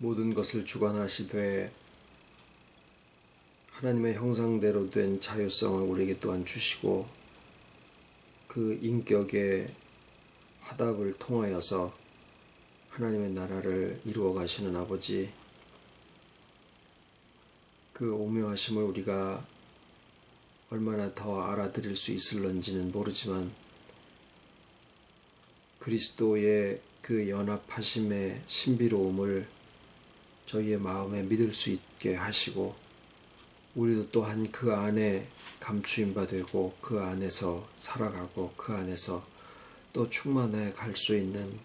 모든 것을 주관하시되 하나님의 형상대로 된 자유성을 우리에게 또한 주시고 그 인격의 화답을 통하여서 하나님의 나라를 이루어 가시는 아버지, 그 오묘하심을 우리가 얼마나 더 알아들을 수 있을런지는 모르지만 그리스도의 그 연합하심의 신비로움을 저희의 마음에 믿을 수 있게 하시고 우리도 또한 그 안에 감추임 바 되고 그 안에서 살아가고 그 안에서 또 충만해 갈 수 있는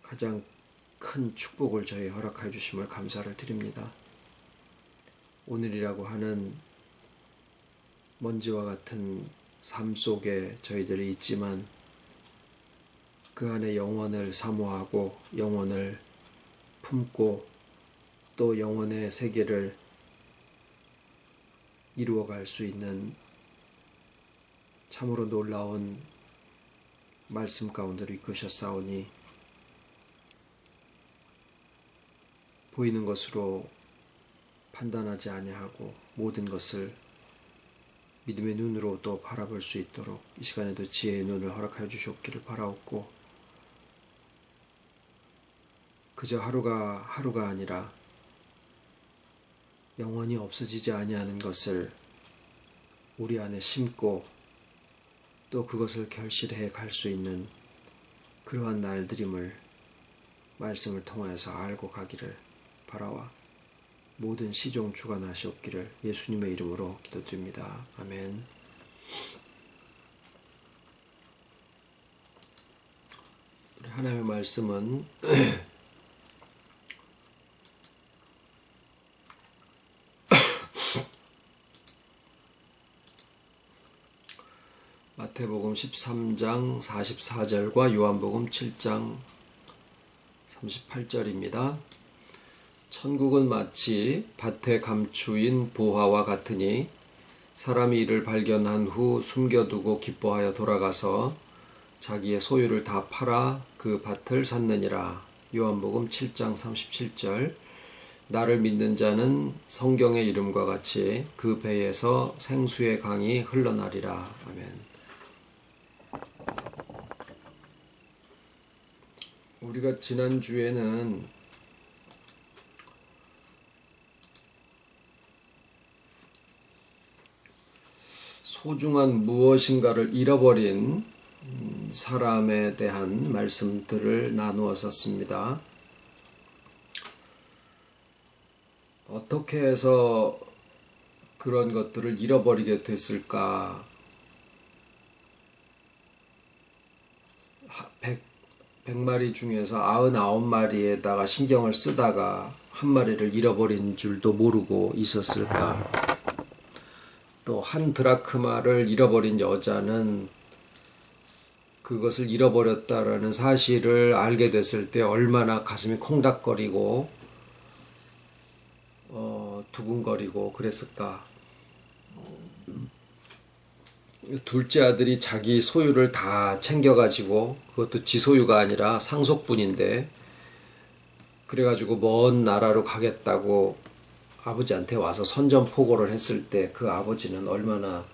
가장 큰 축복을 저희 허락해 주심을 감사를 드립니다. 오늘이라고 하는 먼지와 같은 삶 속에 저희들이 있지만 그 안에 영원을 사모하고 영원을 품고 또 영원의 세계를 이루어갈 수 있는 참으로 놀라운 말씀 가운데로 이끄셨사오니 보이는 것으로 판단하지 아니하고 모든 것을 믿음의 눈으로 또 바라볼 수 있도록 이 시간에도 지혜의 눈을 허락하여 주시옵기를 바라옵고 그저 하루가 아니라 영원히 없어지지 아니하는 것을 우리 안에 심고 또 그것을 결실해 갈 수 있는 그러한 날들임을 말씀을 통하여서 알고 가기를 바라와 모든 시종 주관하시옵기를 예수님의 이름으로 기도드립니다. 아멘. 하나님의 말씀은 마태복음 13장 44절과 요한복음 7장 38절입니다. 천국은 마치 밭에 감추인 보화와 같으니 사람이 이를 발견한 후 숨겨두고 기뻐하여 돌아가서 자기의 소유를 다 팔아 그 밭을 샀느니라. 요한복음 7장 37절. 나를 믿는 자는 성경의 이름과 같이 그 배에서 생수의 강이 흘러나리라. 아멘. 우리가 지난주에는 소중한 무엇인가를 잃어버린 사람에 대한 말씀들을 나누었었습니다. 어떻게 해서 그런 것들을 잃어버리게 됐을까? 100마리 중에서 99마리에다가 신경을 쓰다가 한 마리를 잃어버린 줄도 모르고 있었을까? 또 한 드라크마를 잃어버린 여자는 그것을 잃어버렸다라는 사실을 알게 됐을 때 얼마나 가슴이 콩닥거리고 두근거리고 그랬을까? 둘째 아들이 자기 소유를 다 챙겨가지고 그것도 지 소유가 아니라 상속분인데 그래가지고 먼 나라로 가겠다고 아버지한테 와서 선전포고를 했을 때 그 아버지는 얼마나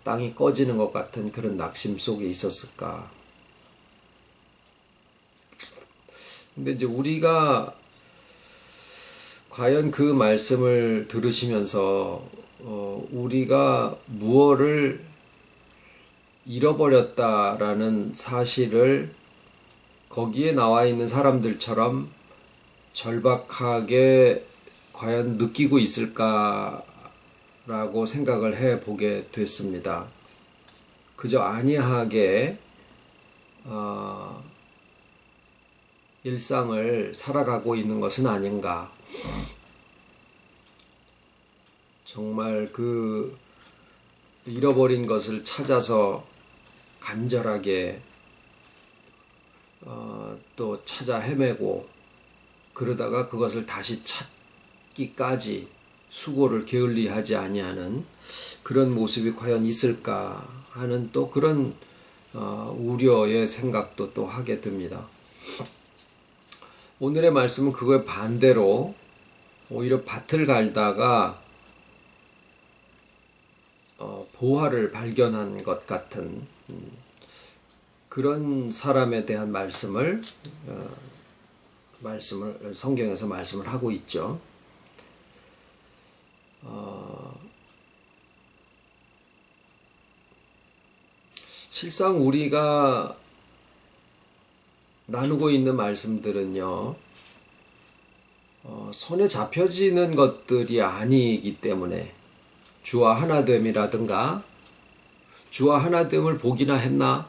땅이 꺼지는 것 같은 그런 낙심 속에 있었을까. 근데 이제 우리가 과연 그 말씀을 들으시면서 우리가 무엇을 잃어버렸다라는 사실을 거기에 나와 있는 사람들처럼 절박하게 과연 느끼고 있을까라고 생각을 해보게 됐습니다. 그저 안이하게 일상을 살아가고 있는 것은 아닌가. 정말 그 잃어버린 것을 찾아서 간절하게 또 찾아 헤매고 그러다가 그것을 다시 찾기까지 수고를 게을리하지 아니하는 그런 모습이 과연 있을까 하는 또 그런 우려의 생각도 또 하게 됩니다. 오늘의 말씀은 그거에 반대로 오히려 밭을 갈다가 보화를 발견한 것 같은 그런 사람에 대한 말씀을 성경에서 말씀을 하고 있죠. 실상 우리가 나누고 있는 말씀들은요, 손에 잡혀지는 것들이 아니기 때문에 주와 하나됨이라든가 주와 하나됨을 보기나 했나?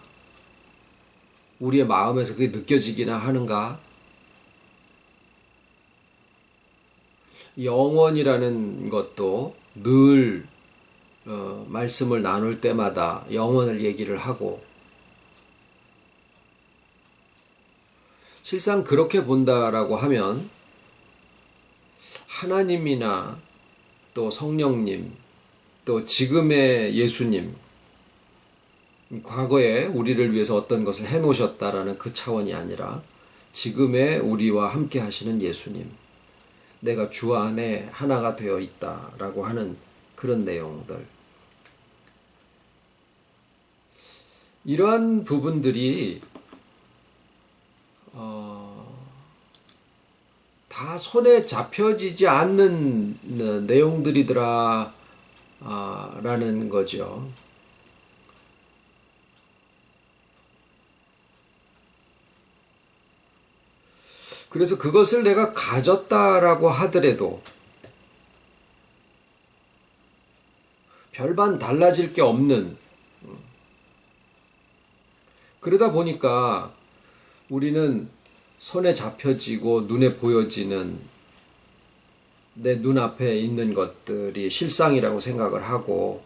우리의 마음에서 그게 느껴지기나 하는가? 영원이라는 것도 늘 말씀을 나눌 때마다 영원을 얘기를 하고, 실상 그렇게 본다라고 하면 하나님이나 또 성령님, 또 지금의 예수님, 과거에 우리를 위해서 어떤 것을 해놓으셨다라는 그 차원이 아니라 지금의 우리와 함께 하시는 예수님, 내가 주 안에 하나가 되어 있다라고 하는 그런 내용들, 이러한 부분들이 다 손에 잡혀지지 않는 내용들이더라 라는 거죠. 그래서 그것을 내가 가졌다라고 하더라도 별반 달라질 게 없는, 그러다 보니까 우리는 손에 잡혀지고 눈에 보여지는 내 눈앞에 있는 것들이 실상이라고 생각을 하고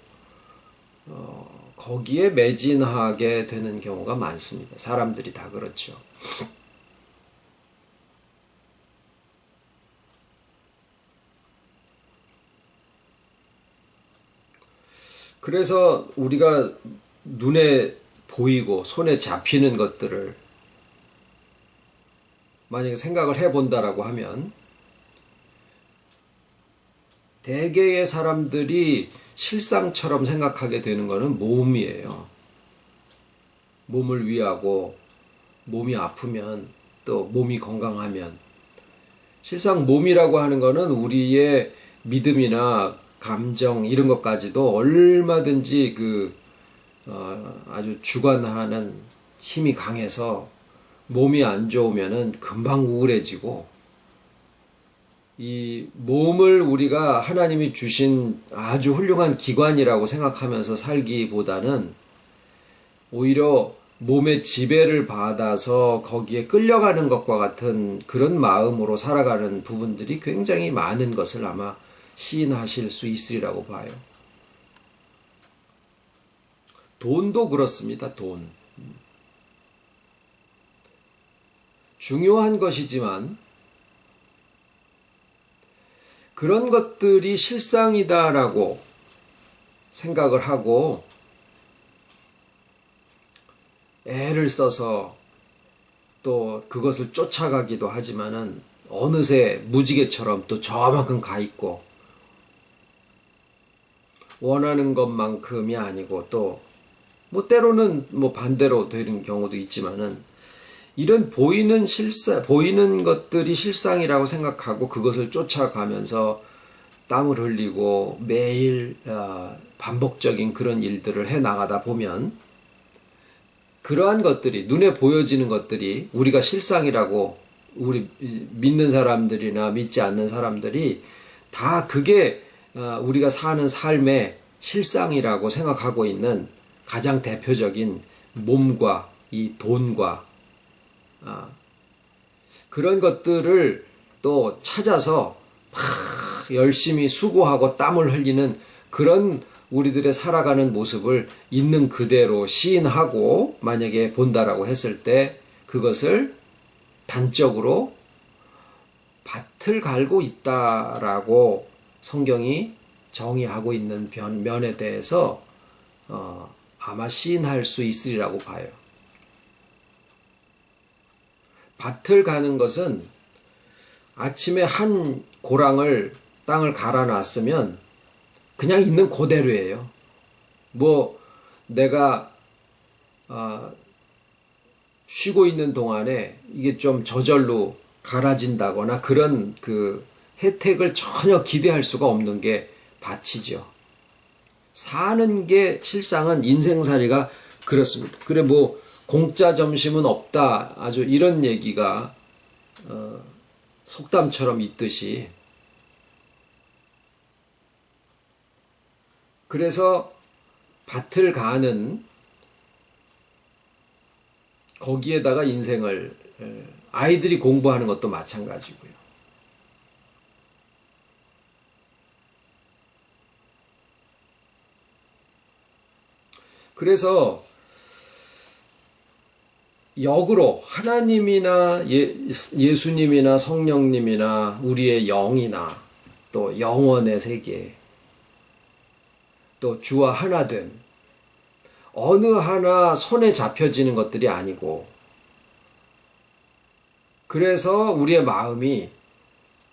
거기에 매진하게 되는 경우가 많습니다. 사람들이 다 그렇죠. 그래서 우리가 눈에 보이고 손에 잡히는 것들을 만약에 생각을 해본다라고 하면 대개의 사람들이 실상처럼 생각하게 되는 것은 몸이에요. 몸을 위하고 몸이 아프면 또 몸이 건강하면, 실상 몸이라고 하는 것은 우리의 믿음이나 감정 이런 것까지도 얼마든지 아주 주관하는 힘이 강해서 몸이 안 좋으면은 금방 우울해지고, 이 몸을 우리가 하나님이 주신 아주 훌륭한 기관이라고 생각하면서 살기보다는 오히려 몸의 지배를 받아서 거기에 끌려가는 것과 같은 그런 마음으로 살아가는 부분들이 굉장히 많은 것을 아마 시인하실 수 있으리라고 봐요. 돈도 그렇습니다. 돈. 중요한 것이지만 그런 것들이 실상이다라고 생각을 하고 애를 써서 또 그것을 쫓아가기도 하지만은 어느새 무지개처럼 또 저만큼 가 있고, 원하는 것만큼이 아니고 또 뭐 때로는 뭐 반대로 되는 경우도 있지만은, 이런 보이는 것들이 실상이라고 생각하고 그것을 쫓아가면서 땀을 흘리고 매일 반복적인 그런 일들을 해 나가다 보면 그러한 것들이, 눈에 보여지는 것들이 우리가 실상이라고, 우리 믿는 사람들이나 믿지 않는 사람들이 다 그게 우리가 사는 삶의 실상이라고 생각하고 있는 가장 대표적인 몸과 이 돈과 그런 것들을 또 찾아서 막 열심히 수고하고 땀을 흘리는 그런 우리들의 살아가는 모습을 있는 그대로 시인하고 만약에 본다라고 했을 때, 그것을 단적으로 밭을 갈고 있다라고 성경이 정의하고 있는 면에 대해서 아마 시인할 수 있으리라고 봐요. 밭을 가는 것은 아침에 한 고랑을 땅을 갈아놨으면 그냥 있는 그대로예요. 뭐 내가 쉬고 있는 동안에 이게 좀 저절로 갈아진다거나 그런 그 혜택을 전혀 기대할 수가 없는 게 밭이죠. 사는 게 실상은 인생살이가 그렇습니다. 그래 뭐 공짜 점심은 없다 아주 이런 얘기가 속담처럼 있듯이 그래서 밭을 가는 거기에다가 인생을 아이들이 공부하는 것도 마찬가지고요. 그래서 역으로 하나님이나 예수님이나 성령님이나 우리의 영이나 또 영원의 세계 또 주와 하나됨 어느 하나 손에 잡혀지는 것들이 아니고 그래서 우리의 마음이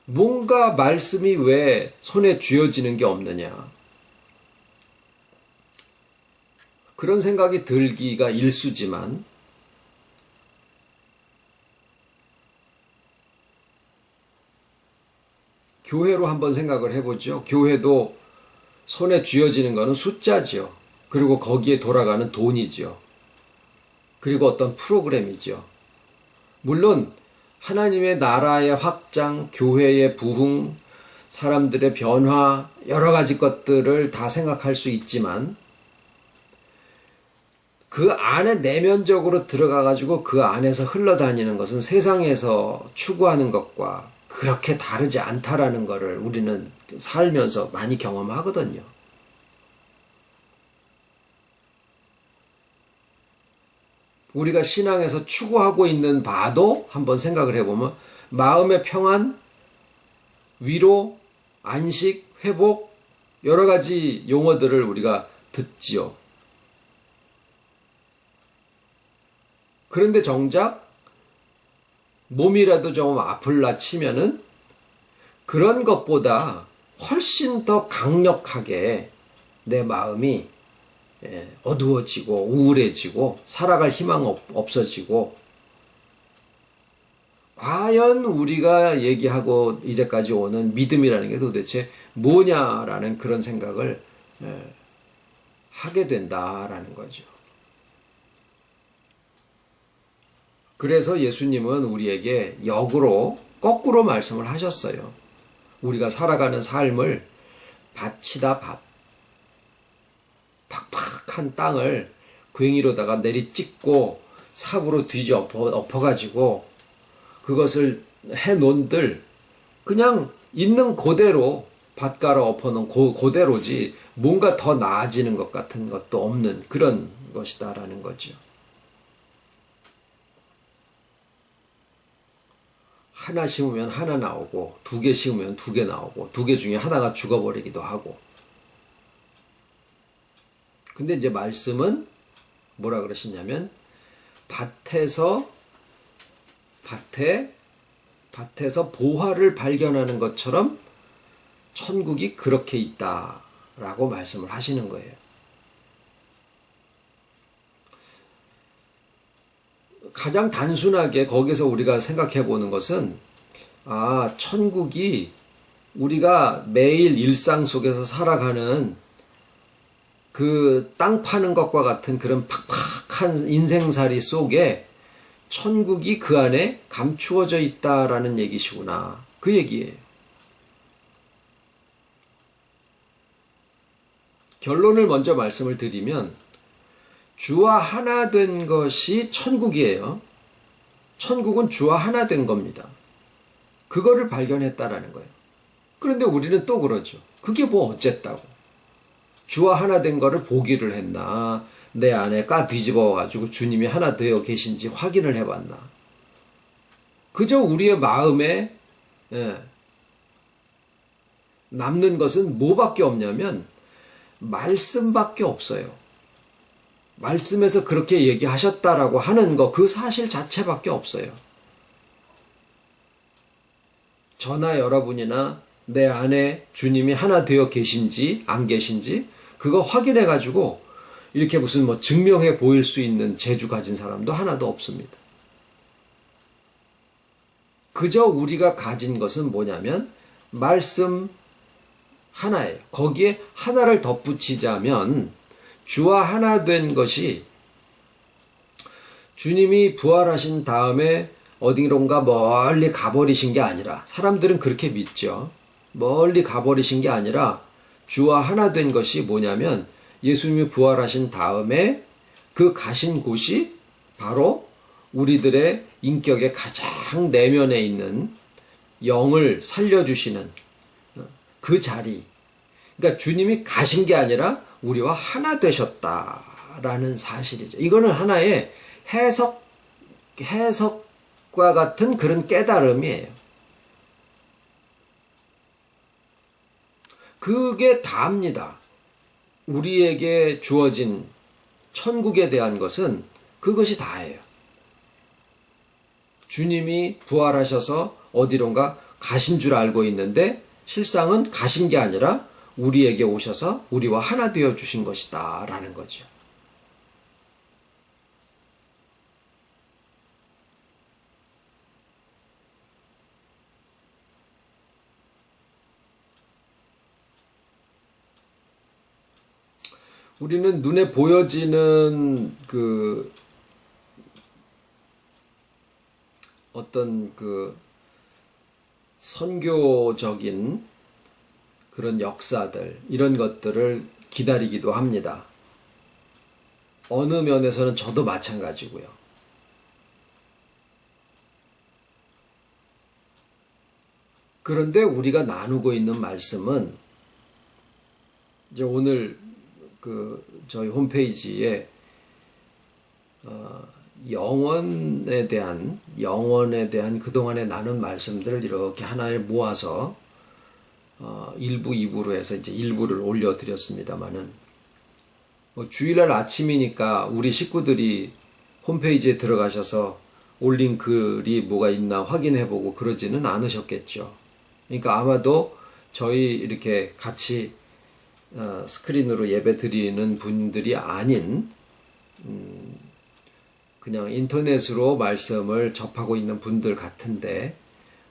뭔가 말씀이 왜 손에 쥐어지는 게 없느냐 그런 생각이 들기가 일쑤지만 교회로 한번 생각을 해보죠. 교회도 손에 쥐어지는 것은 숫자지요. 그리고 거기에 돌아가는 돈이지요. 그리고 어떤 프로그램이지요. 물론 하나님의 나라의 확장, 교회의 부흥, 사람들의 변화, 여러 가지 것들을 다 생각할 수 있지만 그 안에 내면적으로 들어가가지고 그 안에서 흘러다니는 것은 세상에서 추구하는 것과 그렇게 다르지 않다라는 것을 우리는 살면서 많이 경험하거든요. 우리가 신앙에서 추구하고 있는 바도 한번 생각을 해보면 마음의 평안, 위로, 안식, 회복 여러 가지 용어들을 우리가 듣지요. 그런데 정작 몸이라도 좀 아플라 치면은 그런 것보다 훨씬 더 강력하게 내 마음이 어두워지고 우울해지고 살아갈 희망 없어지고 과연 우리가 얘기하고 이제까지 오는 믿음이라는 게 도대체 뭐냐라는 그런 생각을 하게 된다라는 거죠. 그래서 예수님은 우리에게 역으로 거꾸로 말씀을 하셨어요. 우리가 살아가는 삶을 밭이다 밭. 팍팍한 땅을 괭이로다가 내리찍고 삽으로 뒤져 엎어가지고 그것을 해놓은들 그냥 있는 그대로 밭가루 엎어놓은 그대로지 뭔가 더 나아지는 것 같은 것도 없는 그런 것이다라는 거죠. 하나 심으면 하나 나오고 두 개 심으면 두 개 나오고 두 개 중에 하나가 죽어버리기도 하고 근데 이제 말씀은 뭐라 그러시냐면 밭에서 보화를 발견하는 것처럼 천국이 그렇게 있다라고 말씀을 하시는 거예요. 가장 단순하게 거기서 우리가 생각해 보는 것은 천국이 우리가 매일 일상 속에서 살아가는 그 땅 파는 것과 같은 그런 팍팍한 인생살이 속에 천국이 그 안에 감추어져 있다라는 얘기시구나. 그 얘기예요. 결론을 먼저 말씀을 드리면 주와 하나 된 것이 천국이에요. 천국은 주와 하나 된 겁니다. 그거를 발견했다라는 거예요. 그런데 우리는 또 그러죠. 그게 뭐 어쨌다고. 주와 하나 된 거를 보기를 했나. 내 안에 까 뒤집어가지고 주님이 하나 되어 계신지 확인을 해봤나. 그저 우리의 마음에 남는 것은 뭐밖에 없냐면 말씀밖에 없어요. 말씀에서 그렇게 얘기하셨다라고 하는 거, 그 사실 자체밖에 없어요. 저나 여러분이나 내 안에 주님이 하나 되어 계신지 안 계신지 그거 확인해 가지고 이렇게 무슨 뭐 증명해 보일 수 있는 재주 가진 사람도 하나도 없습니다. 그저 우리가 가진 것은 뭐냐면 말씀 하나예요. 거기에 하나를 덧붙이자면 주와 하나 된 것이 주님이 부활하신 다음에 어디론가 멀리 가버리신 게 아니라, 사람들은 그렇게 믿죠. 멀리 가버리신 게 아니라 주와 하나 된 것이 뭐냐면 예수님이 부활하신 다음에 그 가신 곳이 바로 우리들의 인격의 가장 내면에 있는 영을 살려주시는 그 자리. 그러니까 주님이 가신 게 아니라 우리와 하나 되셨다라는 사실이죠. 이거는 하나의 해석과 같은 그런 깨달음이에요. 그게 다입니다. 우리에게 주어진 천국에 대한 것은 그것이 다예요. 주님이 부활하셔서 어디론가 가신 줄 알고 있는데 실상은 가신 게 아니라 우리에게 오셔서 우리와 하나 되어 주신 것이다 라는 거죠. 우리는 눈에 보여지는 그 어떤 그 선교적인 그런 역사들, 이런 것들을 기다리기도 합니다. 어느 면에서는 저도 마찬가지고요. 그런데 우리가 나누고 있는 말씀은 이제 오늘 저희 홈페이지에 영원에 대한 그동안에 나눈 말씀들을 이렇게 하나에 모아서 1부, 2부로 해서 이제 1부를 올려드렸습니다만은 주일날 아침이니까 우리 식구들이 홈페이지에 들어가셔서 올린 글이 뭐가 있나 확인해보고 그러지는 않으셨겠죠. 그러니까 아마도 저희 이렇게 같이 스크린으로 예배 드리는 분들이 아닌 그냥 인터넷으로 말씀을 접하고 있는 분들 같은데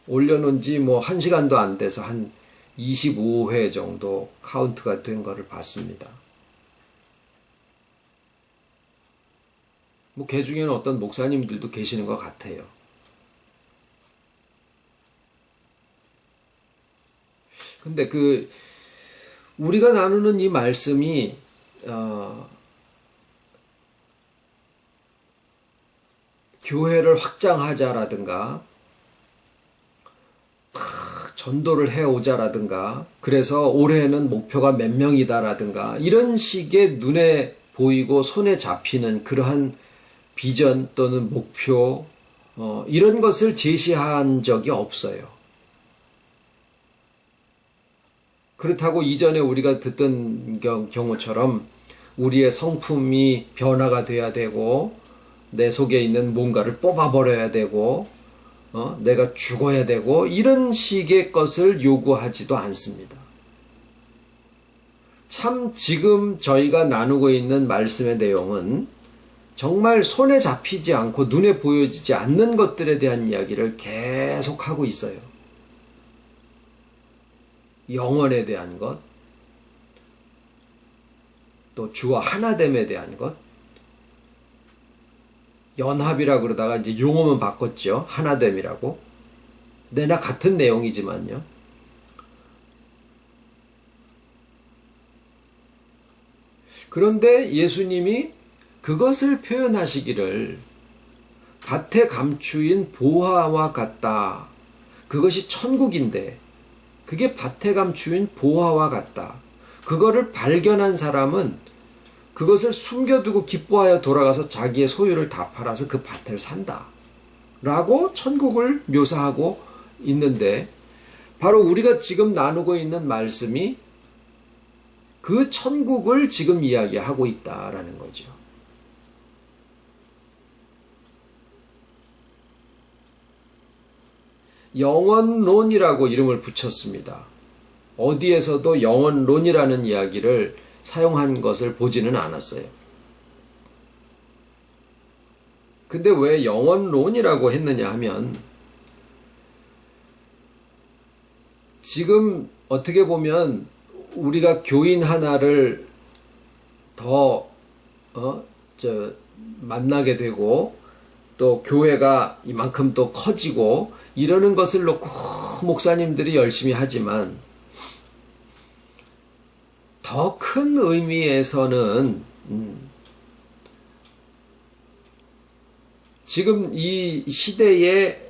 올려놓은 지 뭐 1시간도 안 돼서 한 25회 정도 카운트가 된 거를 봤습니다. 뭐 그 중에는 어떤 목사님들도 계시는 것 같아요. 근데 우리가 나누는 이 말씀이 교회를 확장하자라든가 전도를 해오자라든가 그래서 올해는 목표가 몇 명이다라든가 이런 식의 눈에 보이고 손에 잡히는 그러한 비전 또는 목표 이런 것을 제시한 적이 없어요. 그렇다고 이전에 우리가 듣던 경우처럼 우리의 성품이 변화가 돼야 되고 내 속에 있는 뭔가를 뽑아버려야 되고 내가 죽어야 되고 이런 식의 것을 요구하지도 않습니다. 참 지금 저희가 나누고 있는 말씀의 내용은 정말 손에 잡히지 않고 눈에 보여지지 않는 것들에 대한 이야기를 계속하고 있어요. 영원에 대한 것, 또 주와 하나됨에 대한 것, 연합이라 그러다가 이제 용어만 바꿨죠. 하나됨이라고. 내나 같은 내용이지만요. 그런데 예수님이 그것을 표현하시기를 밭에 감추인 보화와 같다. 그것이 천국인데 그게 밭에 감추인 보화와 같다. 그거를 발견한 사람은 그것을 숨겨두고 기뻐하여 돌아가서 자기의 소유를 다 팔아서 그 밭을 산다. 라고 천국을 묘사하고 있는데 바로 우리가 지금 나누고 있는 말씀이 그 천국을 지금 이야기하고 있다라는 거죠. 영원론이라고 이름을 붙였습니다. 어디에서도 영원론이라는 이야기를 사용한 것을 보지는 않았어요. 근데 왜 영원론이라고 했느냐 하면, 지금 어떻게 보면 우리가 교인 하나를 더 만나게 되고, 또 교회가 이만큼 또 커지고 이러는 것을 놓고 목사님들이 열심히 하지만, 더 큰 의미에서는 지금 이 시대에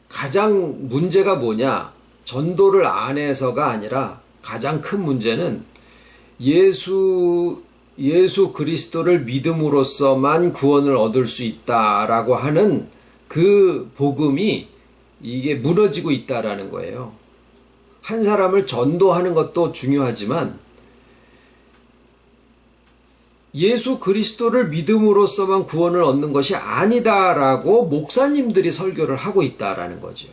가장 문제가 뭐냐? 전도를 안 해서가 아니라 가장 큰 문제는 예수 그리스도를 믿음으로써만 구원을 얻을 수 있다라고 하는 그 복음이 이게 무너지고 있다라는 거예요. 한 사람을 전도하는 것도 중요하지만 예수 그리스도를 믿음으로써만 구원을 얻는 것이 아니다라고 목사님들이 설교를 하고 있다라는 거죠.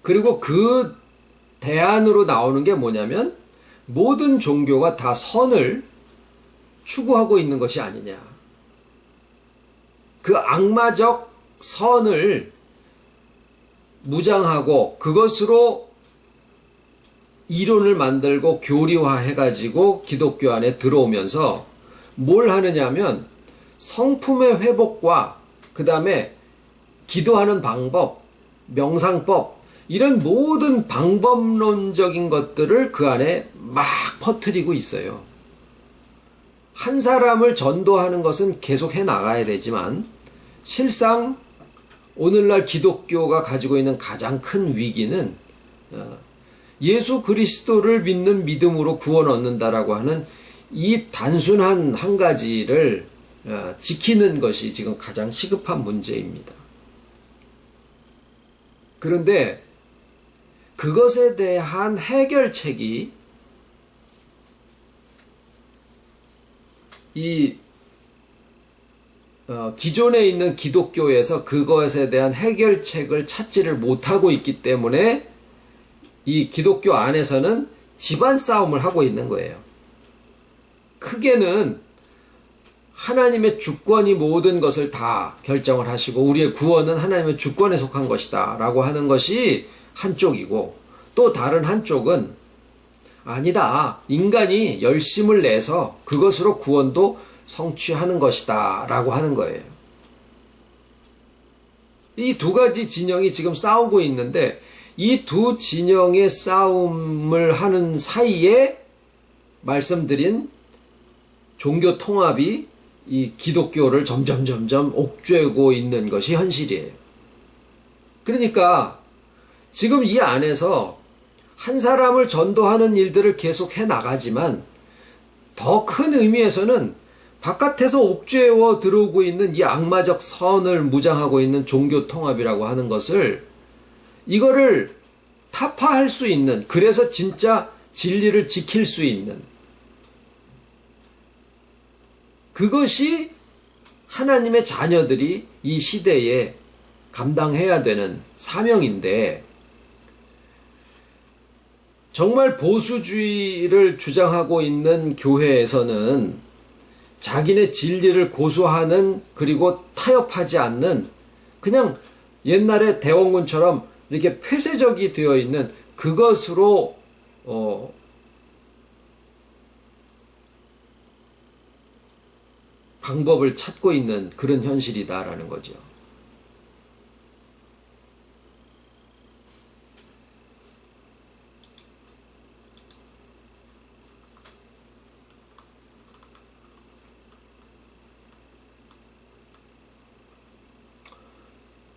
그리고 그 대안으로 나오는 게 뭐냐면, 모든 종교가 다 선을 추구하고 있는 것이 아니냐. 그 악마적 선을 무장하고 그것으로 이론을 만들고 교리화해가지고 기독교 안에 들어오면서 뭘 하느냐면, 성품의 회복과 그 다음에 기도하는 방법, 명상법, 이런 모든 방법론적인 것들을 그 안에 막 퍼뜨리고 있어요. 한 사람을 전도하는 것은 계속 해 나가야 되지만, 실상 오늘날 기독교가 가지고 있는 가장 큰 위기는 예수 그리스도를 믿는 믿음으로 구원 얻는다라고 하는 이 단순한 한 가지를 지키는 것이 지금 가장 시급한 문제입니다. 그런데 그것에 대한 해결책이 기존에 있는 기독교에서 그것에 대한 해결책을 찾지를 못하고 있기 때문에 이 기독교 안에서는 집안 싸움을 하고 있는 거예요. 크게는 하나님의 주권이 모든 것을 다 결정을 하시고 우리의 구원은 하나님의 주권에 속한 것이다 라고 하는 것이 한쪽이고, 또 다른 한쪽은 아니다, 인간이 열심을 내서 그것으로 구원도 성취하는 것이다 라고 하는 거예요. 이 두 가지 진영이 지금 싸우고 있는데, 이 두 진영의 싸움을 하는 사이에 말씀드린 종교 통합이 이 기독교를 점점 옥죄고 있는 것이 현실이에요. 그러니까 지금 이 안에서 한 사람을 전도하는 일들을 계속 해 나가지만, 더 큰 의미에서는 바깥에서 옥죄어 들어오고 있는 이 악마적 선을 무장하고 있는 종교 통합이라고 하는 것을, 이거를 타파할 수 있는, 그래서 진짜 진리를 지킬 수 있는, 그것이 하나님의 자녀들이 이 시대에 감당해야 되는 사명인데, 정말 보수주의를 주장하고 있는 교회에서는 자기네 진리를 고수하는, 그리고 타협하지 않는, 그냥 옛날에 대원군처럼 이렇게 폐쇄적이 되어 있는 그것으로 방법을 찾고 있는 그런 현실이다라는 거죠.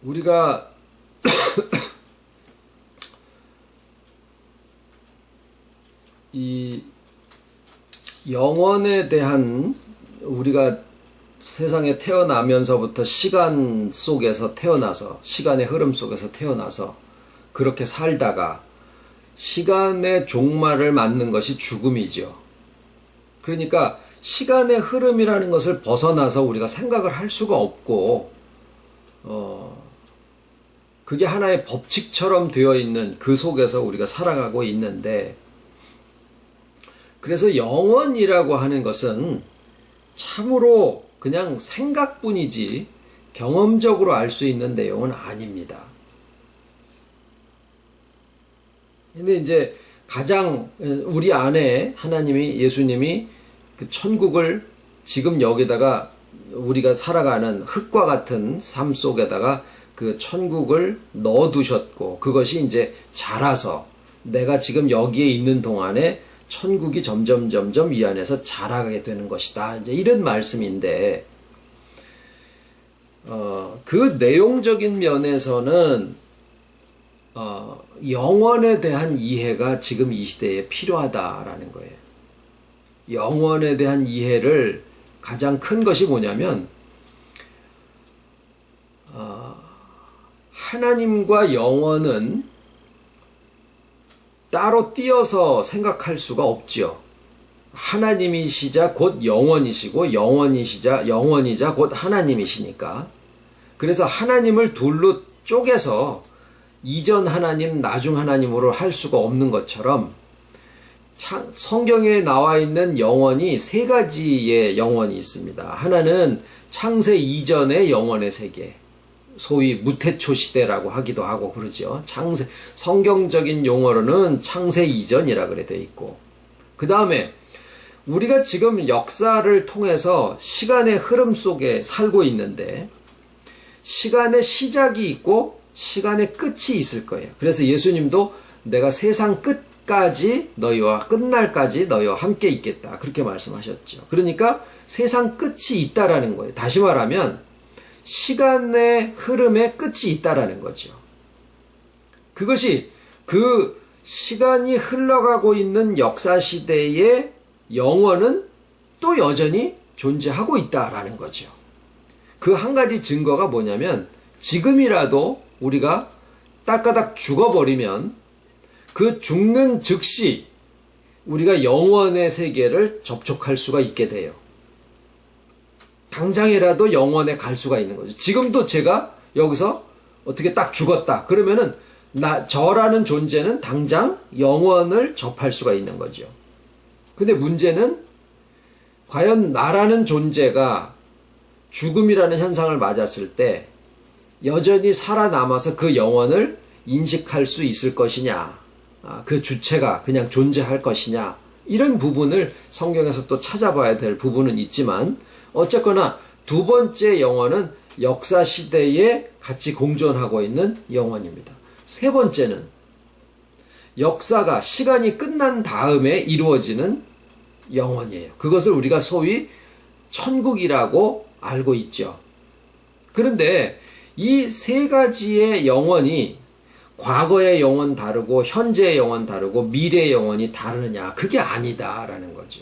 우리가 이 영원에 대한, 우리가 세상에 태어나면서부터 시간 속에서 태어나서, 시간의 흐름 속에서 태어나서 그렇게 살다가 시간의 종말을 맞는 것이 죽음이죠. 그러니까 시간의 흐름이라는 것을 벗어나서 우리가 생각을 할 수가 없고, 그게 하나의 법칙처럼 되어 있는 그 속에서 우리가 살아가고 있는데, 그래서 영원이라고 하는 것은 참으로 그냥 생각뿐이지 경험적으로 알 수 있는 내용은 아닙니다. 근데 이제 가장 우리 안에 하나님이, 예수님이 그 천국을 지금 여기다가 우리가 살아가는 흙과 같은 삶 속에다가 그 천국을 넣어두셨고, 그것이 이제 자라서 내가 지금 여기에 있는 동안에 천국이 점점 이 안에서 자라게 되는 것이다. 이제 이런 말씀인데, 그 내용적인 면에서는 영원에 대한 이해가 지금 이 시대에 필요하다라는 거예요. 영원에 대한 이해를 가장 큰 것이 뭐냐면, 하나님과 영원은 따로 띄어서 생각할 수가 없죠. 하나님이시자 곧 영원이시고, 영원이자 곧 하나님이시니까. 그래서 하나님을 둘로 쪼개서 이전 하나님, 나중 하나님으로 할 수가 없는 것처럼, 성경에 나와 있는 영원이 세 가지의 영원이 있습니다. 하나는 창세 이전의 영원의 세계, 소위 무태초 시대라고 하기도 하고 그러죠. 성경적인 용어로는 창세 이전이라 그래 돼 있고, 그 다음에 우리가 지금 역사를 통해서 시간의 흐름 속에 살고 있는데, 시간의 시작이 있고 시간의 끝이 있을 거예요. 그래서 예수님도 내가 세상 끝까지 너희와 끝날까지 너희와 함께 있겠다, 그렇게 말씀하셨죠. 그러니까 세상 끝이 있다라는 거예요. 다시 말하면 시간의 흐름에 끝이 있다라는 거죠. 그것이 그 시간이 흘러가고 있는 역사 시대의 영원은 또 여전히 존재하고 있다라는 거죠. 그 한 가지 증거가 뭐냐면, 지금이라도 우리가 딸까닥 죽어버리면 그 죽는 즉시 우리가 영원의 세계를 접촉할 수가 있게 돼요. 당장이라도 영원에 갈 수가 있는 거죠. 지금도 제가 여기서 어떻게 딱 죽었다 그러면은 저라는 존재는 당장 영원을 접할 수가 있는 거죠. 근데 문제는 과연 나라는 존재가 죽음이라는 현상을 맞았을 때 여전히 살아남아서 그 영원을 인식할 수 있을 것이냐, 그 주체가 그냥 존재할 것이냐, 이런 부분을 성경에서 또 찾아봐야 될 부분은 있지만, 어쨌거나 두 번째 영원은 역사 시대에 같이 공존하고 있는 영원입니다. 세 번째는 역사가, 시간이 끝난 다음에 이루어지는 영원이에요. 그것을 우리가 소위 천국이라고 알고 있죠. 그런데 이 세 가지의 영혼이, 과거의 영혼 다르고 현재의 영혼 다르고 미래의 영혼이 다르느냐, 그게 아니다라는 거죠.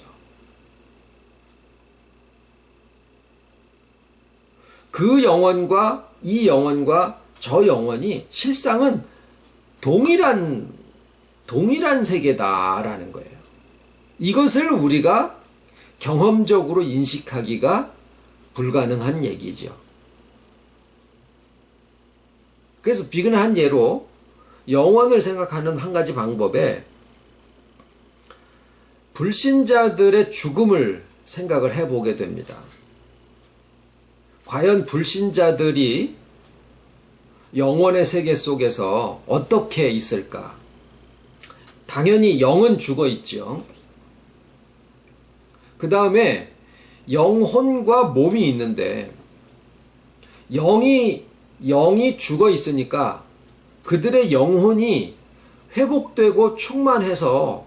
그 영혼과 이 영혼과 저 영혼이 실상은 동일한 세계다라는 거예요. 이것을 우리가 경험적으로 인식하기가 불가능한 얘기죠. 그래서 비근한 예로 영원을 생각하는 한 가지 방법에 불신자들의 죽음을 생각을 해보게 됩니다. 과연 불신자들이 영원의 세계 속에서 어떻게 있을까? 당연히 영은 죽어 있죠. 그 다음에 영혼과 몸이 있는데, 영이 죽어 있으니까 그들의 영혼이 회복되고 충만해서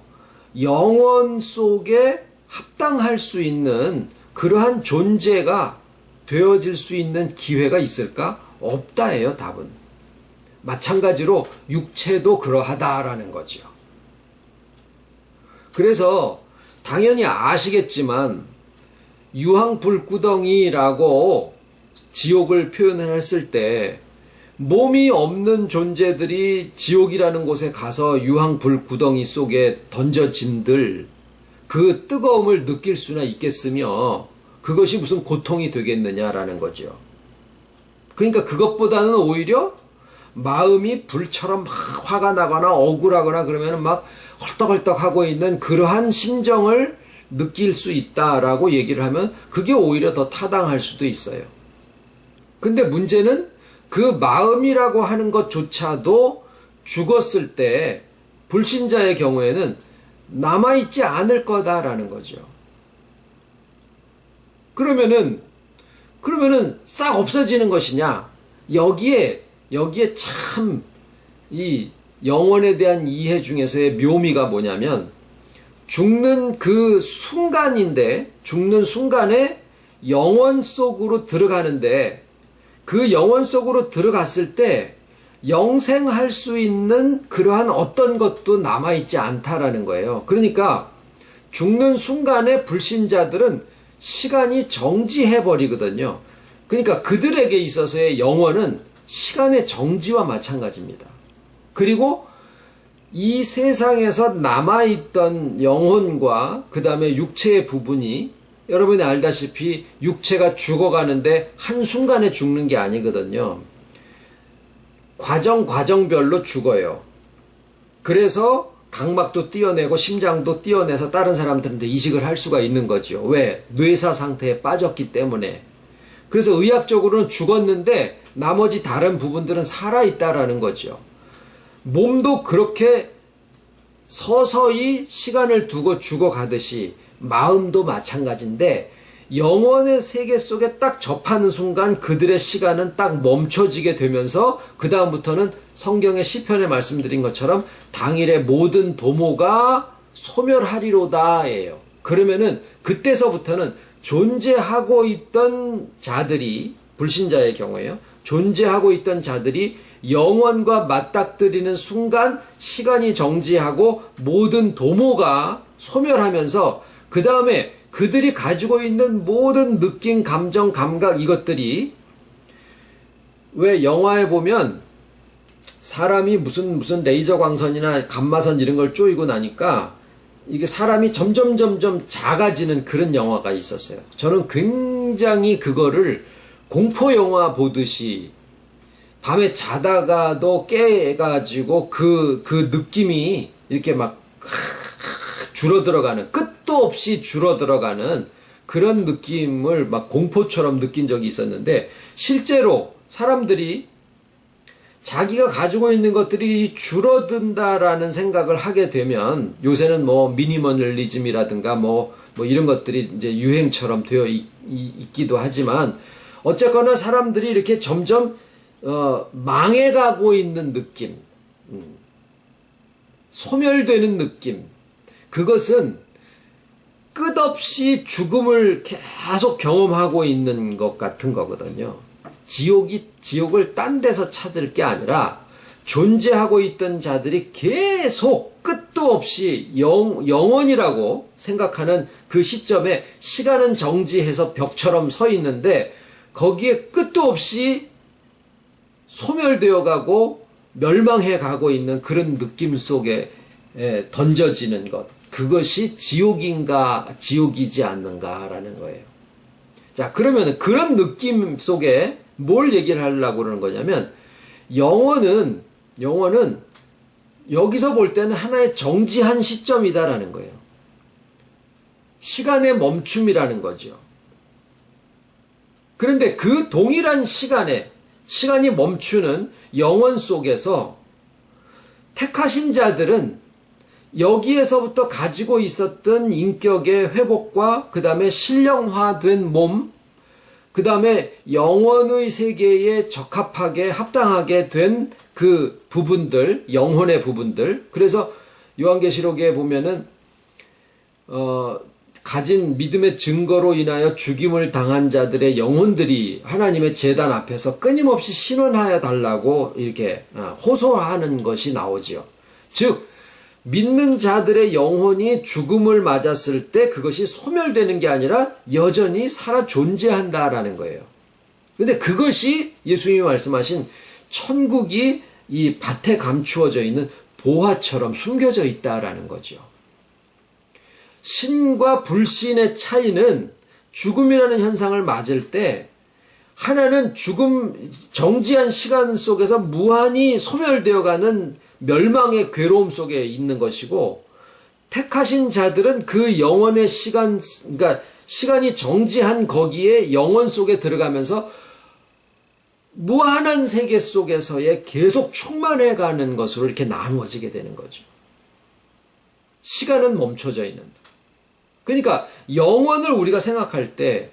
영원 속에 합당할 수 있는 그러한 존재가 되어질 수 있는 기회가 있을까? 없다예요, 답은. 마찬가지로 육체도 그러하다라는 거죠. 그래서 당연히 아시겠지만 유황불구덩이라고 지옥을 표현을 했을 때, 몸이 없는 존재들이 지옥이라는 곳에 가서 유황불구덩이 속에 던져진들 그 뜨거움을 느낄 수나 있겠으며 그것이 무슨 고통이 되겠느냐라는 거죠. 그러니까 그것보다는 오히려 마음이 불처럼 막 화가 나거나 억울하거나 그러면 막 헐떡헐떡하고 있는 그러한 심정을 느낄 수 있다라고 얘기를 하면 그게 오히려 더 타당할 수도 있어요. 근데 문제는 그 마음이라고 하는 것조차도 죽었을 때 불신자의 경우에는 남아있지 않을 거다라는 거죠. 그러면은 싹 없어지는 것이냐? 여기에 참 이 영혼에 대한 이해 중에서의 묘미가 뭐냐면 죽는 그 순간인데 죽는 순간에 영혼 속으로 들어가는데 그 영혼 속으로 들어갔을 때 영생할 수 있는 그러한 어떤 것도 남아있지 않다라는 거예요. 그러니까 죽는 순간에 불신자들은 시간이 정지해버리거든요. 그러니까 그들에게 있어서의 영혼은 시간의 정지와 마찬가지입니다. 그리고 이 세상에서 남아있던 영혼과 그 다음에 육체의 부분이 여러분이 알다시피 육체가 죽어가는데 한순간에 죽는 게 아니거든요. 과정별로 죽어요. 그래서 각막도 띄어내고 심장도 띄어내서 다른 사람들한테 이식을 할 수가 있는 거죠. 왜? 뇌사 상태에 빠졌기 때문에. 그래서 의학적으로는 죽었는데 나머지 다른 부분들은 살아있다라는 거죠. 몸도 그렇게 서서히 시간을 두고 죽어가듯이 마음도 마찬가지인데 영혼의 세계 속에 딱 접하는 순간 그들의 시간은 딱 멈춰지게 되면서 그 다음부터는 성경의 시편에 말씀드린 것처럼 당일의 모든 도모가 소멸하리로다예요. 그러면은 그때서부터는 존재하고 있던 자들이 불신자의 경우에요. 존재하고 있던 자들이 영혼과 맞닥뜨리는 순간 시간이 정지하고 모든 도모가 소멸하면서 그 다음에 그들이 가지고 있는 모든 느낌, 감정, 감각 이것들이 왜 영화에 보면 사람이 무슨 레이저 광선이나 감마선 이런 걸 쪼이고 나니까 이게 사람이 점점 작아지는 그런 영화가 있었어요. 저는 굉장히 그거를 공포 영화 보듯이 밤에 자다가도 깨가지고 그 느낌이 이렇게 막 줄어들어가는 끝도 없이 줄어들어가는 그런 느낌을 막 공포처럼 느낀 적이 있었는데 실제로 사람들이 자기가 가지고 있는 것들이 줄어든다라는 생각을 하게 되면 요새는 뭐 미니멀리즘이라든가 뭐 이런 것들이 이제 유행처럼 되어 있기도 하지만 어쨌거나 사람들이 이렇게 점점 망해가고 있는 느낌, 소멸되는 느낌, 그것은 끝없이 죽음을 계속 경험하고 있는 것 같은 거거든요. 지옥을 딴 데서 찾을 게 아니라 존재하고 있던 자들이 계속 끝도 없이 영원이라고 생각하는 그 시점에 시간은 정지해서 벽처럼 서 있는데 거기에 끝도 없이 소멸되어 가고 멸망해 가고 있는 그런 느낌 속에 던져지는 것. 그것이 지옥인가 지옥이지 않는가라는 거예요. 자, 그러면 그런 느낌 속에 뭘 얘기를 하려고 그러는 거냐면 영혼은 여기서 볼 때는 하나의 정지한 시점이다라는 거예요. 시간의 멈춤이라는 거죠. 그런데 그 동일한 시간이 멈추는 영혼 속에서 택하신 자들은 여기에서부터 가지고 있었던 인격의 회복과 그 다음에 신령화된 몸, 그 다음에 영혼의 세계에 적합하게 합당하게 된 그 부분들, 영혼의 부분들. 그래서 요한계시록에 보면은 가진 믿음의 증거로 인하여 죽임을 당한 자들의 영혼들이 하나님의 제단 앞에서 끊임없이 신원하여 달라고 이렇게 호소하는 것이 나오지요. 즉 믿는 자들의 영혼이 죽음을 맞았을 때 그것이 소멸되는 게 아니라 여전히 살아 존재한다라는 거예요. 근데 그것이 예수님이 말씀하신 천국이 이 밭에 감추어져 있는 보화처럼 숨겨져 있다라는 거죠. 신과 불신의 차이는 죽음이라는 현상을 맞을 때 하나는 죽음, 정지한 시간 속에서 무한히 소멸되어가는 멸망의 괴로움 속에 있는 것이고, 택하신 자들은 그 영원의 시간, 그러니까 시간이 정지한 거기에 영원 속에 들어가면서 무한한 세계 속에서의 계속 충만해가는 것으로 이렇게 나누어지게 되는 거죠. 시간은 멈춰져 있는다. 그러니까 영원을 우리가 생각할 때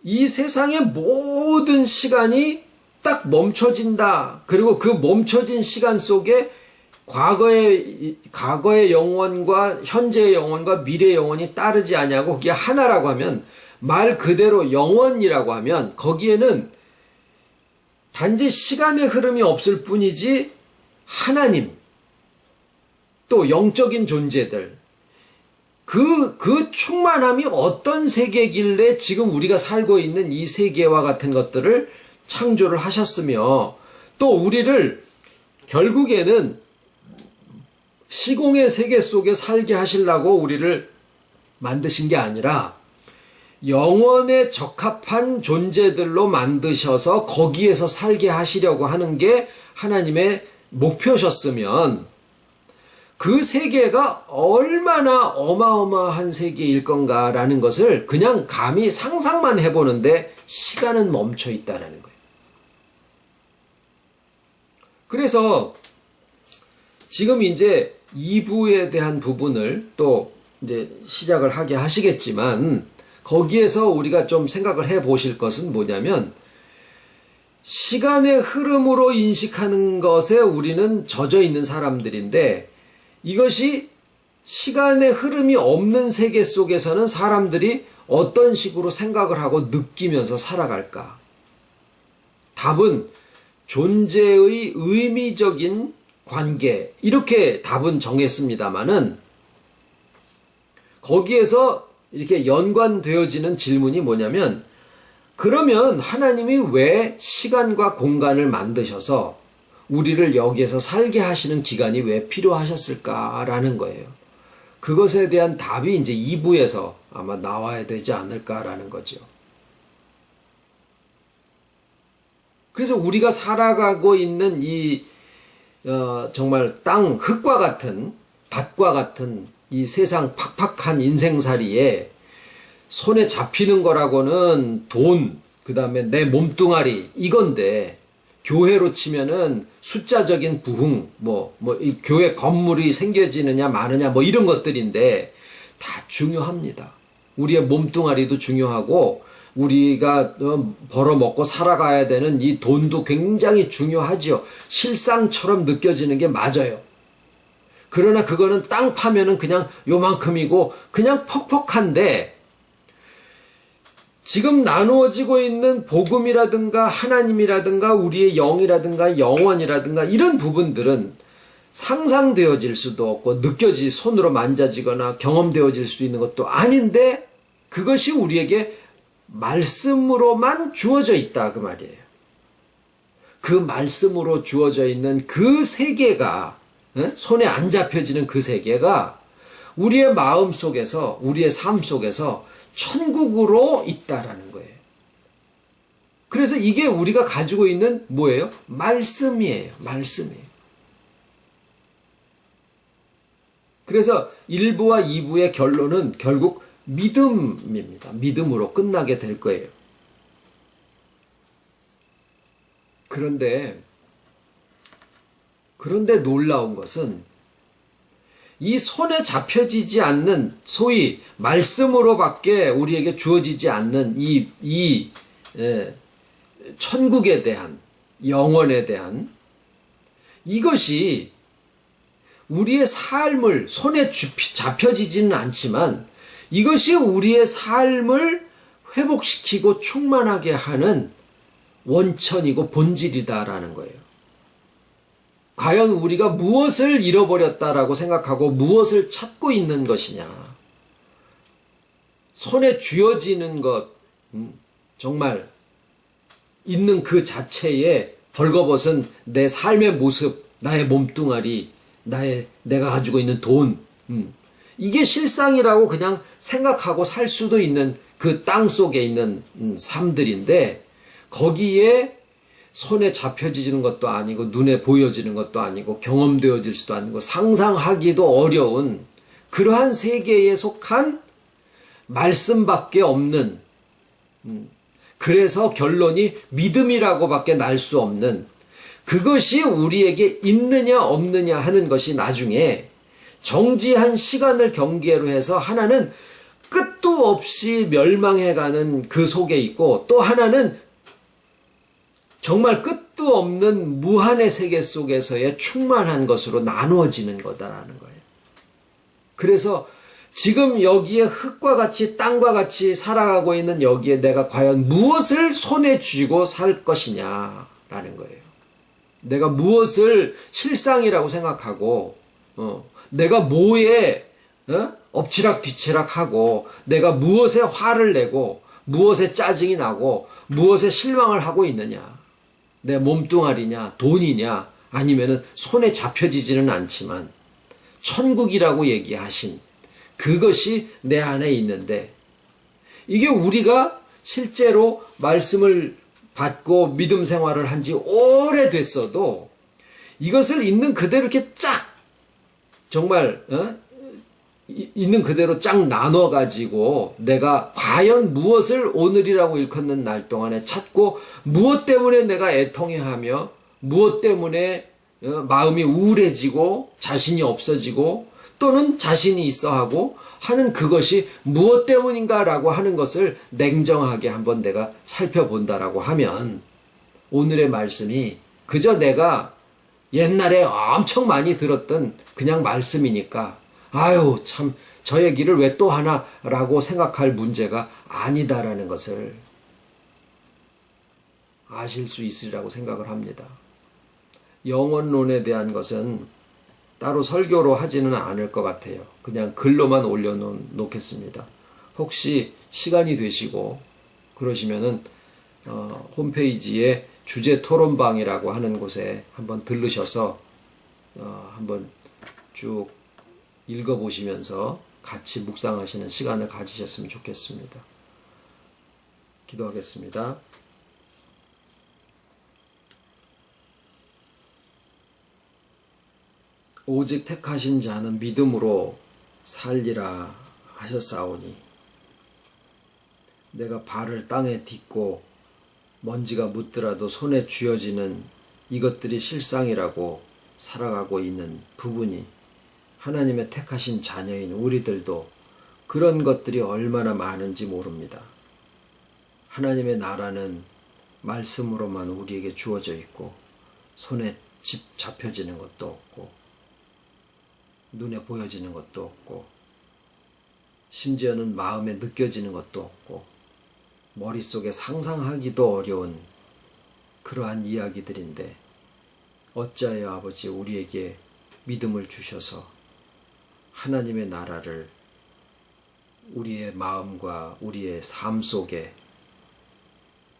이 세상의 모든 시간이 딱 멈춰진다. 그리고 그 멈춰진 시간 속에 과거의 영혼과 현재의 영혼과 미래의 영혼이 따르지 아니하고 그게 하나라고 하면, 말 그대로 영원이라고 하면 거기에는 단지 시간의 흐름이 없을 뿐이지 하나님, 또 영적인 존재들, 그 충만함이 어떤 세계길래 지금 우리가 살고 있는 이 세계와 같은 것들을 창조를 하셨으며, 또 우리를 결국에는 시공의 세계 속에 살게 하시려고 우리를 만드신 게 아니라 영원에 적합한 존재들로 만드셔서 거기에서 살게 하시려고 하는 게 하나님의 목표셨으면, 그 세계가 얼마나 어마어마한 세계일 건가라는 것을 그냥 감히 상상만 해보는데 시간은 멈춰 있다라는 거예요. 그래서 지금 이제 2부에 대한 부분을 또 이제 시작을 하게 하시겠지만, 거기에서 우리가 좀 생각을 해 보실 것은 뭐냐면, 시간의 흐름으로 인식하는 것에 우리는 젖어 있는 사람들인데, 이것이 시간의 흐름이 없는 세계 속에서는 사람들이 어떤 식으로 생각을 하고 느끼면서 살아갈까? 답은 존재의 의미적인 관계, 이렇게 답은 정했습니다마는, 거기에서 이렇게 연관되어지는 질문이 뭐냐면, 그러면 하나님이 왜 시간과 공간을 만드셔서 우리를 여기에서 살게 하시는 기간이 왜 필요하셨을까라는 거예요. 그것에 대한 답이 이제 2부에서 아마 나와야 되지 않을까라는 거죠. 그래서 우리가 살아가고 있는 이 정말 땅, 흙과 같은, 밭과 같은 이 세상 팍팍한 인생살이에 손에 잡히는 거라고는 돈, 그 다음에 내 몸뚱아리, 이건데, 교회로 치면은 숫자적인 부흥, 이 교회 건물이 생겨지느냐 마느냐 이런 것들인데 다 중요합니다. 우리의 몸뚱아리도 중요하고, 우리가 벌어먹고 살아가야 되는 이 돈도 굉장히 중요하죠. 실상처럼 느껴지는 게 맞아요. 그러나 그거는 땅 파면은 그냥 요만큼이고 그냥 퍽퍽한데, 지금 나누어지고 있는 복음이라든가 하나님이라든가 우리의 영이라든가 영원이라든가 이런 부분들은 상상되어질 수도 없고 손으로 만져지거나 경험되어질 수 있는 것도 아닌데, 그것이 우리에게 말씀으로만 주어져 있다, 그 말이에요. 그 말씀으로 주어져 있는 그 세계가, 손에 안 잡혀지는 그 세계가 우리의 마음 속에서, 우리의 삶 속에서 천국으로 있다라는 거예요. 그래서 이게 우리가 가지고 있는 뭐예요? 말씀이에요. 말씀이에요. 그래서 1부와 2부의 결론은 결국 믿음입니다. 믿음으로 끝나게 될 거예요. 그런데 놀라운 것은 이 손에 잡혀지지 않는, 소위 말씀으로밖에 우리에게 주어지지 않는 이 천국에 대한, 영원에 대한, 이것이 우리의 삶을, 손에 잡혀지지는 않지만 이것이 우리의 삶을 회복시키고 충만하게 하는 원천이고 본질이다라는 거예요. 과연 우리가 무엇을 잃어버렸다라고 생각하고 무엇을 찾고 있는 것이냐. 손에 쥐어지는 것, 정말 있는 그 자체에 벌거벗은 내 삶의 모습, 나의 몸뚱아리, 내가 가지고 있는 돈, 이게 실상이라고 그냥 생각하고 살 수도 있는 그 땅 속에 있는 삶들인데 거기에 손에 잡혀지는 것도 아니고 눈에 보여지는 것도 아니고 경험되어질 수도 아니고 상상하기도 어려운 그러한 세계에 속한 말씀밖에 없는, 그래서 결론이 믿음이라고밖에 날 수 없는, 그것이 우리에게 있느냐 없느냐 하는 것이 나중에 정지한 시간을 경계로 해서 하나는 끝도 없이 멸망해가는 그 속에 있고 또 하나는 정말 끝도 없는 무한의 세계 속에서의 충만한 것으로 나누어지는 거다라는 거예요. 그래서 지금 여기에 흙과 같이 땅과 같이 살아가고 있는 여기에 내가 과연 무엇을 손에 쥐고 살 것이냐라는 거예요. 내가 무엇을 실상이라고 생각하고 내가 뭐에 엎치락 뒤치락 하고 내가 무엇에 화를 내고 무엇에 짜증이 나고 무엇에 실망을 하고 있느냐. 내 몸뚱아리냐 돈이냐 아니면은 손에 잡혀지지는 않지만 천국이라고 얘기하신 그것이 내 안에 있는데 이게 우리가 실제로 말씀을 받고 믿음 생활을 한 지 오래됐어도 이것을 있는 그대로 이렇게 쫙 정말 있는 그대로 쫙 나눠가지고 내가 과연 무엇을 오늘이라고 일컫는 날 동안에 찾고 무엇 때문에 내가 애통해하며 무엇 때문에 마음이 우울해지고 자신이 없어지고 또는 자신이 있어하고 하는 그것이 무엇 때문인가라고 하는 것을 냉정하게 한번 내가 살펴본다라고 하면 오늘의 말씀이 그저 내가 옛날에 엄청 많이 들었던 그냥 말씀이니까 아유 참 저 얘기를 왜 또 하나라고 생각할 문제가 아니다라는 것을 아실 수 있으리라고 생각을 합니다. 영원론에 대한 것은 따로 설교로 하지는 않을 것 같아요. 그냥 글로만 올려놓겠습니다. 혹시 시간이 되시고 그러시면은 홈페이지에 주제 토론방이라고 하는 곳에 한번 들르셔서 한번 쭉 읽어보시면서 같이 묵상하시는 시간을 가지셨으면 좋겠습니다. 기도하겠습니다. 오직 택하신 자는 믿음으로 살리라 하셨사오니 내가 발을 땅에 딛고 먼지가 묻더라도 손에 쥐어지는 이것들이 실상이라고 살아가고 있는 부분이 하나님의 택하신 자녀인 우리들도 그런 것들이 얼마나 많은지 모릅니다. 하나님의 나라는 말씀으로만 우리에게 주어져 있고 손에 잡혀지는 것도 없고 눈에 보여지는 것도 없고 심지어는 마음에 느껴지는 것도 없고 머릿속에 상상하기도 어려운 그러한 이야기들인데 어찌하여 아버지 우리에게 믿음을 주셔서 하나님의 나라를 우리의 마음과 우리의 삶 속에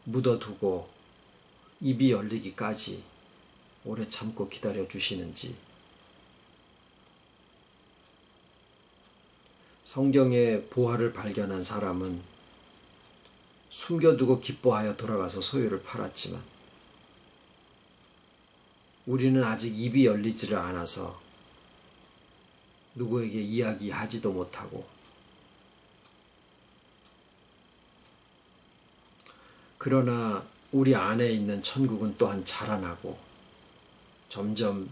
묻어두고 입이 열리기까지 오래 참고 기다려 주시는지 성경의 보화를 발견한 사람은 숨겨두고 기뻐하여 돌아가서 소유를 팔았지만 우리는 아직 입이 열리지를 않아서 누구에게 이야기하지도 못하고 그러나 우리 안에 있는 천국은 또한 자라나고 점점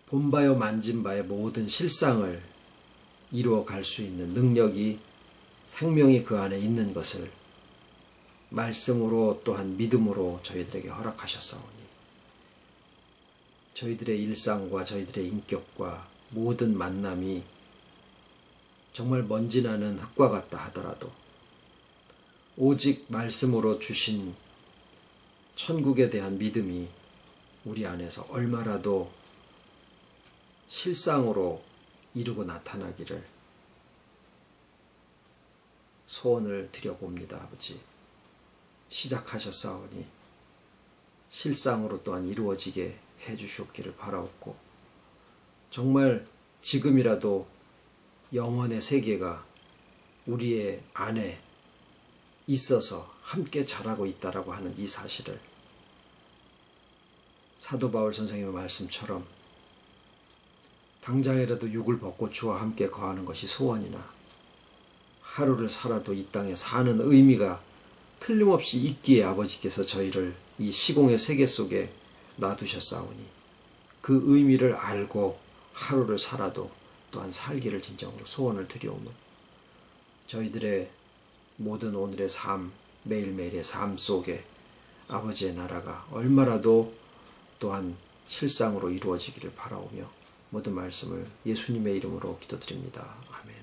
본바요 만진바의 모든 실상을 이루어 갈 수 있는 능력이 생명이 그 안에 있는 것을 말씀으로 또한 믿음으로 저희들에게 허락하셨사오니 저희들의 일상과 저희들의 인격과 모든 만남이 정말 먼지나는 흙과 같다 하더라도 오직 말씀으로 주신 천국에 대한 믿음이 우리 안에서 얼마라도 실상으로 이루고 나타나기를 소원을 드려봅니다. 아버지 시작하셨사오니 실상으로 또한 이루어지게 해주시옵기를 바라옵고 정말 지금이라도 영원의 세계가 우리의 안에 있어서 함께 자라고 있다라고 하는 이 사실을 사도 바울 선생님의 말씀처럼 당장이라도 육을 벗고 주와 함께 거하는 것이 소원이나 하루를 살아도 이 땅에 사는 의미가 틀림없이 있기에 아버지께서 저희를 이 시공의 세계 속에 놔두셨사오니 그 의미를 알고 하루를 살아도 또한 살기를 진정으로 소원을 드리오며 저희들의 모든 오늘의 삶, 매일매일의 삶 속에 아버지의 나라가 얼마라도 또한 실상으로 이루어지기를 바라오며 모든 말씀을 예수님의 이름으로 기도드립니다. 아멘.